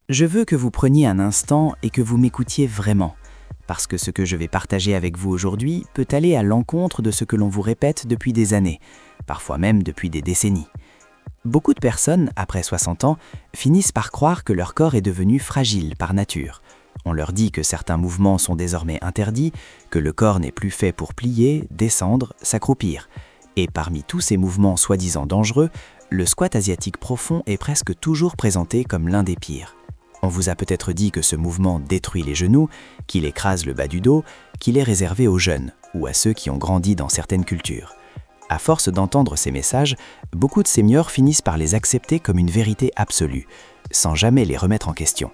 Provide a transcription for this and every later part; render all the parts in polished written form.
Je veux que vous preniez un instant et que vous m'écoutiez vraiment, parce que ce que je vais partager avec vous aujourd'hui peut aller à l'encontre de ce que l'on vous répète depuis des années, parfois même depuis des décennies. Beaucoup de personnes, après 60 ans, finissent par croire que leur corps est devenu fragile par nature. On leur dit que certains mouvements sont désormais interdits, que le corps n'est plus fait pour plier, descendre, s'accroupir. Et parmi tous ces mouvements soi-disant dangereux, le squat asiatique profond est presque toujours présenté comme l'un des pires. On vous a peut-être dit que ce mouvement détruit les genoux, qu'il écrase le bas du dos, qu'il est réservé aux jeunes ou à ceux qui ont grandi dans certaines cultures. À force d'entendre ces messages, beaucoup de seniors finissent par les accepter comme une vérité absolue, sans jamais les remettre en question.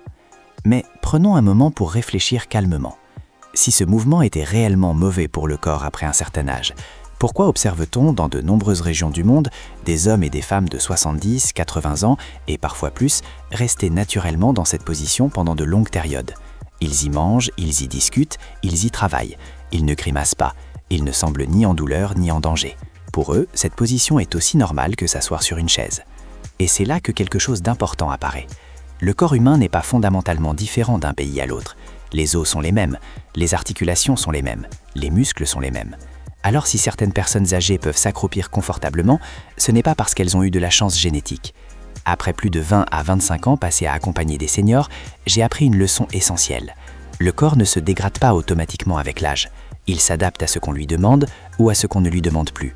Mais prenons un moment pour réfléchir calmement. Si ce mouvement était réellement mauvais pour le corps après un certain âge, pourquoi observe-t-on dans de nombreuses régions du monde des hommes et des femmes de 70, 80 ans et parfois plus rester naturellement dans cette position pendant de longues périodes? Ils y mangent, ils y discutent, ils y travaillent. Ils ne grimacent pas, ils ne semblent ni en douleur ni en danger. Pour eux, cette position est aussi normale que s'asseoir sur une chaise. Et c'est là que quelque chose d'important apparaît. Le corps humain n'est pas fondamentalement différent d'un pays à l'autre. Les os sont les mêmes, les articulations sont les mêmes, les muscles sont les mêmes. Alors si certaines personnes âgées peuvent s'accroupir confortablement, ce n'est pas parce qu'elles ont eu de la chance génétique. Après plus de 20 à 25 ans passés à accompagner des seniors, j'ai appris une leçon essentielle. Le corps ne se dégrade pas automatiquement avec l'âge. Il s'adapte à ce qu'on lui demande ou à ce qu'on ne lui demande plus.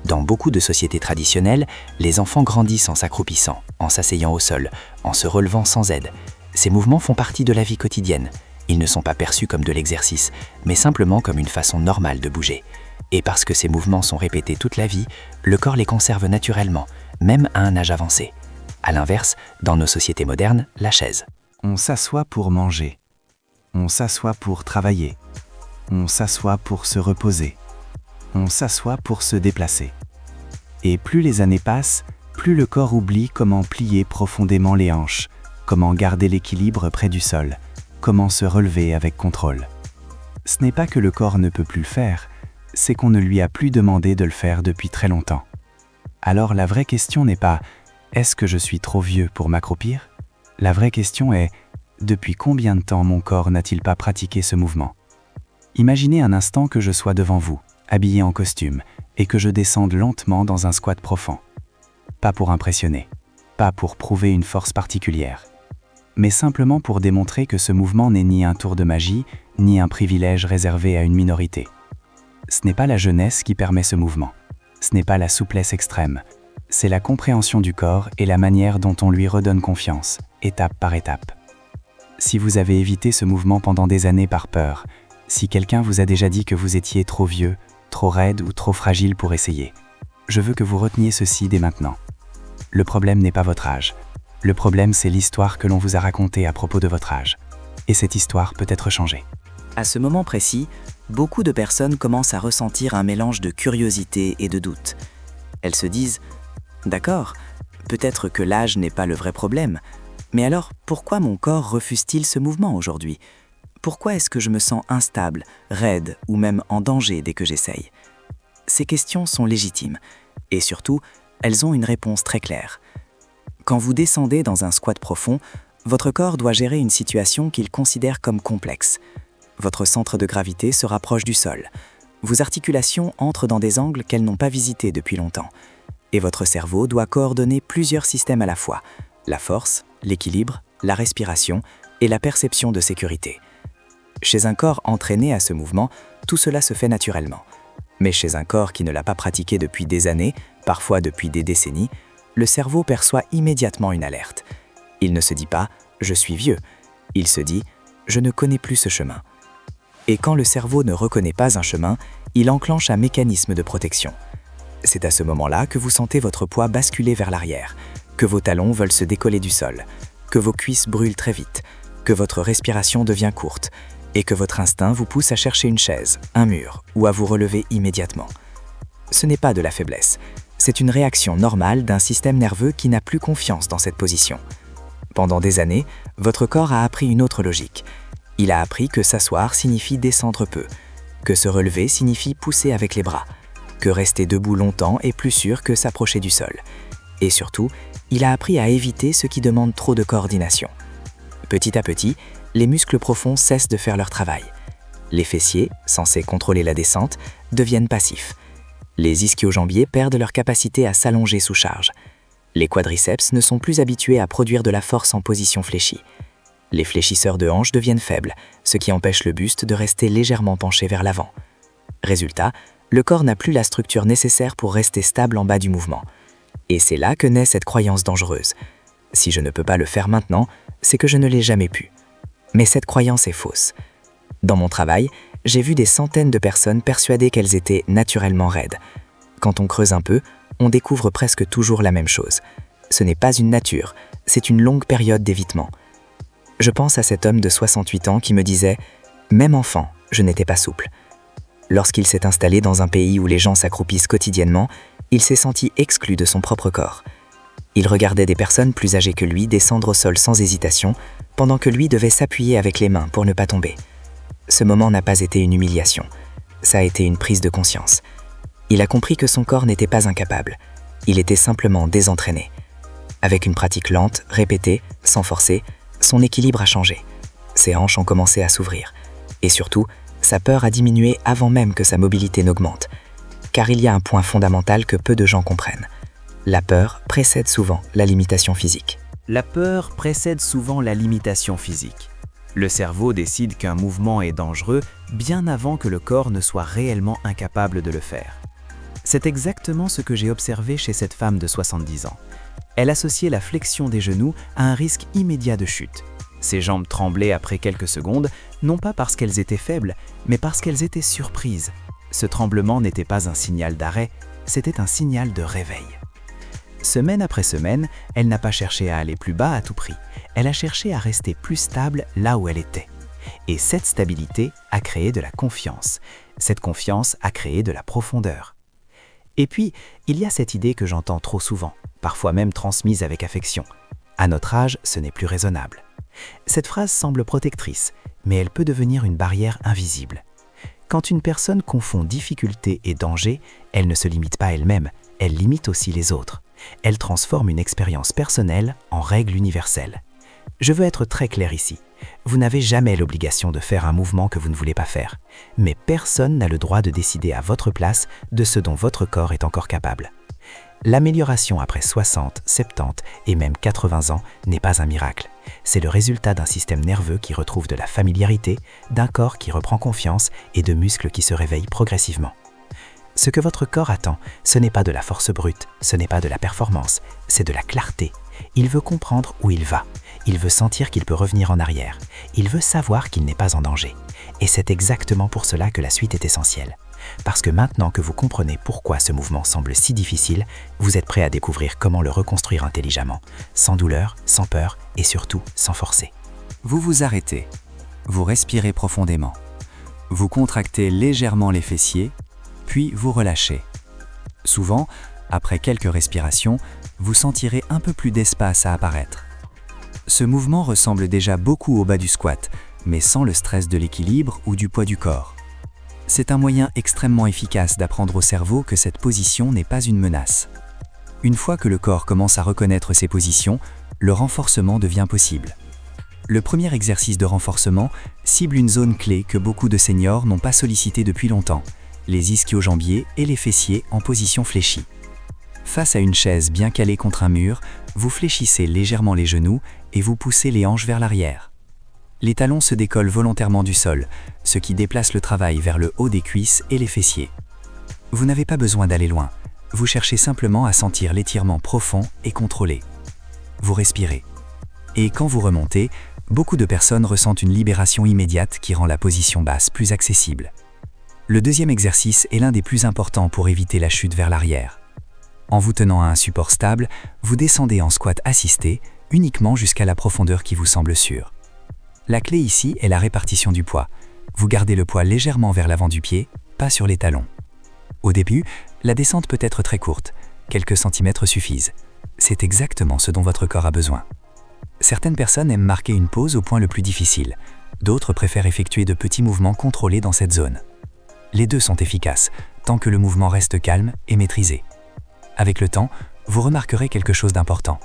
Dans beaucoup de sociétés traditionnelles, les enfants grandissent en s'accroupissant, en s'asseyant au sol, en se relevant sans aide. Ces mouvements font partie de la vie quotidienne. Ils ne sont pas perçus comme de l'exercice, mais simplement comme une façon normale de bouger. Et parce que ces mouvements sont répétés toute la vie, le corps les conserve naturellement, même à un âge avancé. À l'inverse, dans nos sociétés modernes, la chaise. On s'assoit pour manger. On s'assoit pour travailler. On s'assoit pour se reposer. On s'assoit pour se déplacer. Et plus les années passent, plus le corps oublie comment plier profondément les hanches, comment garder l'équilibre près du sol, comment se relever avec contrôle. Ce n'est pas que le corps ne peut plus le faire, c'est qu'on ne lui a plus demandé de le faire depuis très longtemps. Alors la vraie question n'est pas « est-ce que je suis trop vieux pour m'accroupir ?» La vraie question est « depuis combien de temps mon corps n'a-t-il pas pratiqué ce mouvement ?» Imaginez un instant que je sois devant vous, habillé en costume, et que je descende lentement dans un squat profond. Pas pour impressionner, pas pour prouver une force particulière, mais simplement pour démontrer que ce mouvement n'est ni un tour de magie, ni un privilège réservé à une minorité. Ce n'est pas la jeunesse qui permet ce mouvement. Ce n'est pas la souplesse extrême. C'est la compréhension du corps et la manière dont on lui redonne confiance, étape par étape. Si vous avez évité ce mouvement pendant des années par peur, si quelqu'un vous a déjà dit que vous étiez trop vieux, trop raide ou trop fragile pour essayer, je veux que vous reteniez ceci dès maintenant. Le problème n'est pas votre âge. Le problème, c'est l'histoire que l'on vous a racontée à propos de votre âge. Et cette histoire peut être changée. À ce moment précis, beaucoup de personnes commencent à ressentir un mélange de curiosité et de doute. Elles se disent « D'accord, peut-être que l'âge n'est pas le vrai problème, mais alors pourquoi mon corps refuse-t-il ce mouvement aujourd'hui ? Pourquoi est-ce que je me sens instable, raide ou même en danger dès que j'essaye ?» Ces questions sont légitimes et surtout, elles ont une réponse très claire. Quand vous descendez dans un squat profond, votre corps doit gérer une situation qu'il considère comme complexe. Votre centre de gravité se rapproche du sol. Vos articulations entrent dans des angles qu'elles n'ont pas visités depuis longtemps. Et votre cerveau doit coordonner plusieurs systèmes à la fois, la force, l'équilibre, la respiration et la perception de sécurité. Chez un corps entraîné à ce mouvement, tout cela se fait naturellement. Mais chez un corps qui ne l'a pas pratiqué depuis des années, parfois depuis des décennies, le cerveau perçoit immédiatement une alerte. Il ne se dit pas « je suis vieux », il se dit « je ne connais plus ce chemin ». Et quand le cerveau ne reconnaît pas un chemin, il enclenche un mécanisme de protection. C'est à ce moment-là que vous sentez votre poids basculer vers l'arrière, que vos talons veulent se décoller du sol, que vos cuisses brûlent très vite, que votre respiration devient courte et que votre instinct vous pousse à chercher une chaise, un mur ou à vous relever immédiatement. Ce n'est pas de la faiblesse, c'est une réaction normale d'un système nerveux qui n'a plus confiance dans cette position. Pendant des années, votre corps a appris une autre logique. Il a appris que s'asseoir signifie descendre peu, que se relever signifie pousser avec les bras, que rester debout longtemps est plus sûr que s'approcher du sol. Et surtout, il a appris à éviter ce qui demande trop de coordination. Petit à petit, les muscles profonds cessent de faire leur travail. Les fessiers, censés contrôler la descente, deviennent passifs. Les ischio-jambiers perdent leur capacité à s'allonger sous charge. Les quadriceps ne sont plus habitués à produire de la force en position fléchie. Les fléchisseurs de hanches deviennent faibles, ce qui empêche le buste de rester légèrement penché vers l'avant. Résultat, le corps n'a plus la structure nécessaire pour rester stable en bas du mouvement. Et c'est là que naît cette croyance dangereuse. Si je ne peux pas le faire maintenant, c'est que je ne l'ai jamais pu. Mais cette croyance est fausse. Dans mon travail, j'ai vu des centaines de personnes persuadées qu'elles étaient naturellement raides. Quand on creuse un peu, on découvre presque toujours la même chose. Ce n'est pas une nature, c'est une longue période d'évitement. Je pense à cet homme de 68 ans qui me disait « Même enfant, je n'étais pas souple ». Lorsqu'il s'est installé dans un pays où les gens s'accroupissent quotidiennement, il s'est senti exclu de son propre corps. Il regardait des personnes plus âgées que lui descendre au sol sans hésitation, pendant que lui devait s'appuyer avec les mains pour ne pas tomber. Ce moment n'a pas été une humiliation, ça a été une prise de conscience. Il a compris que son corps n'était pas incapable, il était simplement désentraîné. Avec une pratique lente, répétée, sans forcer, son équilibre a changé. Ses hanches ont commencé à s'ouvrir. Et surtout, sa peur a diminué avant même que sa mobilité n'augmente. Car il y a un point fondamental que peu de gens comprennent. La peur précède souvent la limitation physique. La peur précède souvent la limitation physique. Le cerveau décide qu'un mouvement est dangereux bien avant que le corps ne soit réellement incapable de le faire. C'est exactement ce que j'ai observé chez cette femme de 70 ans. Elle associait la flexion des genoux à un risque immédiat de chute. Ses jambes tremblaient après quelques secondes, non pas parce qu'elles étaient faibles, mais parce qu'elles étaient surprises. Ce tremblement n'était pas un signal d'arrêt, c'était un signal de réveil. Semaine après semaine, elle n'a pas cherché à aller plus bas à tout prix. Elle a cherché à rester plus stable là où elle était. Et cette stabilité a créé de la confiance. Cette confiance a créé de la profondeur. Et puis, il y a cette idée que j'entends trop souvent, parfois même transmise avec affection. À notre âge, ce n'est plus raisonnable. Cette phrase semble protectrice, mais elle peut devenir une barrière invisible. Quand une personne confond difficulté et danger, elle ne se limite pas elle-même, elle limite aussi les autres. Elle transforme une expérience personnelle en règle universelle. Je veux être très clair ici. Vous n'avez jamais l'obligation de faire un mouvement que vous ne voulez pas faire, mais personne n'a le droit de décider à votre place de ce dont votre corps est encore capable. L'amélioration après 60, 70 et même 80 ans n'est pas un miracle. C'est le résultat d'un système nerveux qui retrouve de la familiarité, d'un corps qui reprend confiance et de muscles qui se réveillent progressivement. Ce que votre corps attend, ce n'est pas de la force brute, ce n'est pas de la performance, c'est de la clarté. Il veut comprendre où il va. Il veut sentir qu'il peut revenir en arrière. Il veut savoir qu'il n'est pas en danger. Et c'est exactement pour cela que la suite est essentielle. Parce que maintenant que vous comprenez pourquoi ce mouvement semble si difficile, vous êtes prêt à découvrir comment le reconstruire intelligemment, sans douleur, sans peur et surtout sans forcer. Vous vous arrêtez. Vous respirez profondément. Vous contractez légèrement les fessiers, puis vous relâchez. Souvent, après quelques respirations, vous sentirez un peu plus d'espace à apparaître. Ce mouvement ressemble déjà beaucoup au bas du squat, mais sans le stress de l'équilibre ou du poids du corps. C'est un moyen extrêmement efficace d'apprendre au cerveau que cette position n'est pas une menace. Une fois que le corps commence à reconnaître ces positions, le renforcement devient possible. Le premier exercice de renforcement cible une zone clé que beaucoup de seniors n'ont pas sollicitée depuis longtemps, les ischio-jambiers et les fessiers en position fléchie. Face à une chaise bien calée contre un mur, vous fléchissez légèrement les genoux et vous poussez les hanches vers l'arrière. Les talons se décollent volontairement du sol, ce qui déplace le travail vers le haut des cuisses et les fessiers. Vous n'avez pas besoin d'aller loin, vous cherchez simplement à sentir l'étirement profond et contrôlé. Vous respirez. Et quand vous remontez, beaucoup de personnes ressentent une libération immédiate qui rend la position basse plus accessible. Le deuxième exercice est l'un des plus importants pour éviter la chute vers l'arrière. En vous tenant à un support stable, vous descendez en squat assisté, uniquement jusqu'à la profondeur qui vous semble sûre. La clé ici est la répartition du poids. Vous gardez le poids légèrement vers l'avant du pied, pas sur les talons. Au début, la descente peut être très courte, quelques centimètres suffisent. C'est exactement ce dont votre corps a besoin. Certaines personnes aiment marquer une pause au point le plus difficile, d'autres préfèrent effectuer de petits mouvements contrôlés dans cette zone. Les deux sont efficaces, tant que le mouvement reste calme et maîtrisé. Avec le temps, vous remarquerez quelque chose d'important.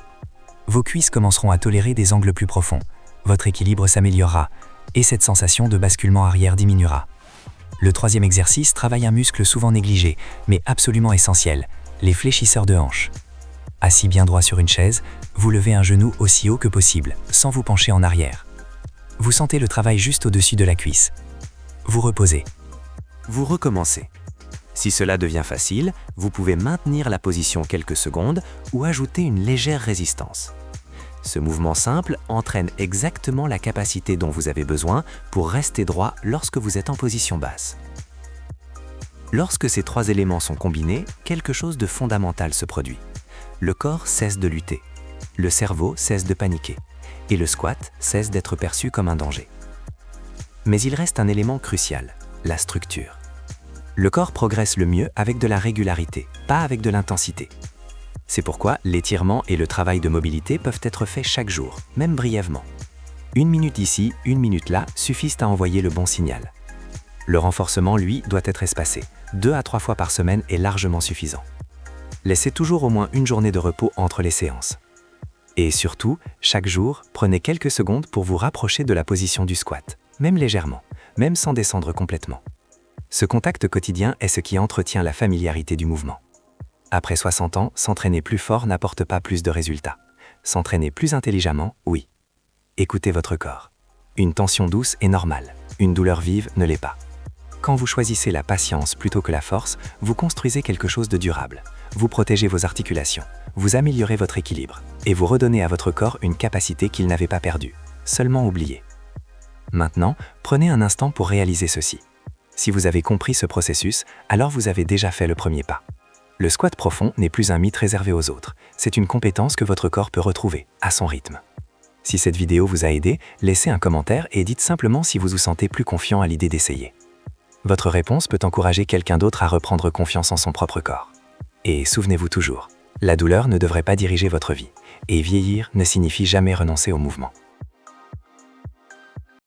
Vos cuisses commenceront à tolérer des angles plus profonds. votre équilibre s'améliorera et cette sensation de basculement arrière diminuera. Le troisième exercice travaille un muscle souvent négligé, mais absolument essentiel, les fléchisseurs de hanches. Assis bien droit sur une chaise, vous levez un genou aussi haut que possible, sans vous pencher en arrière. Vous sentez le travail juste au-dessus de la cuisse. Vous reposez. Vous recommencez. Si cela devient facile, vous pouvez maintenir la position quelques secondes ou ajouter une légère résistance. Ce mouvement simple entraîne exactement la capacité dont vous avez besoin pour rester droit lorsque vous êtes en position basse. Lorsque ces trois éléments sont combinés, quelque chose de fondamental se produit. Le corps cesse de lutter, le cerveau cesse de paniquer, et le squat cesse d'être perçu comme un danger. Mais il reste un élément crucial, la structure. Le corps progresse le mieux avec de la régularité, pas avec de l'intensité. C'est pourquoi l'étirement et le travail de mobilité peuvent être faits chaque jour, même brièvement. 1 minute ici, 1 minute là suffisent à envoyer le bon signal. Le renforcement, lui, doit être espacé. 2 à 3 fois par semaine est largement suffisant. Laissez toujours au moins une journée de repos entre les séances. Et surtout, chaque jour, prenez quelques secondes pour vous rapprocher de la position du squat, même légèrement, même sans descendre complètement. Ce contact quotidien est ce qui entretient la familiarité du mouvement. Après 60 ans, s'entraîner plus fort n'apporte pas plus de résultats. S'entraîner plus intelligemment, oui. Écoutez votre corps. Une tension douce est normale, une douleur vive ne l'est pas. Quand vous choisissez la patience plutôt que la force, vous construisez quelque chose de durable. Vous protégez vos articulations, vous améliorez votre équilibre et vous redonnez à votre corps une capacité qu'il n'avait pas perdue, seulement oubliée. Maintenant, prenez un instant pour réaliser ceci. Si vous avez compris ce processus, alors vous avez déjà fait le premier pas. Le squat profond n'est plus un mythe réservé aux autres, c'est une compétence que votre corps peut retrouver, à son rythme. Si cette vidéo vous a aidé, laissez un commentaire et dites simplement si vous vous sentez plus confiant à l'idée d'essayer. Votre réponse peut encourager quelqu'un d'autre à reprendre confiance en son propre corps. Et souvenez-vous toujours, la douleur ne devrait pas diriger votre vie, et vieillir ne signifie jamais renoncer au mouvement.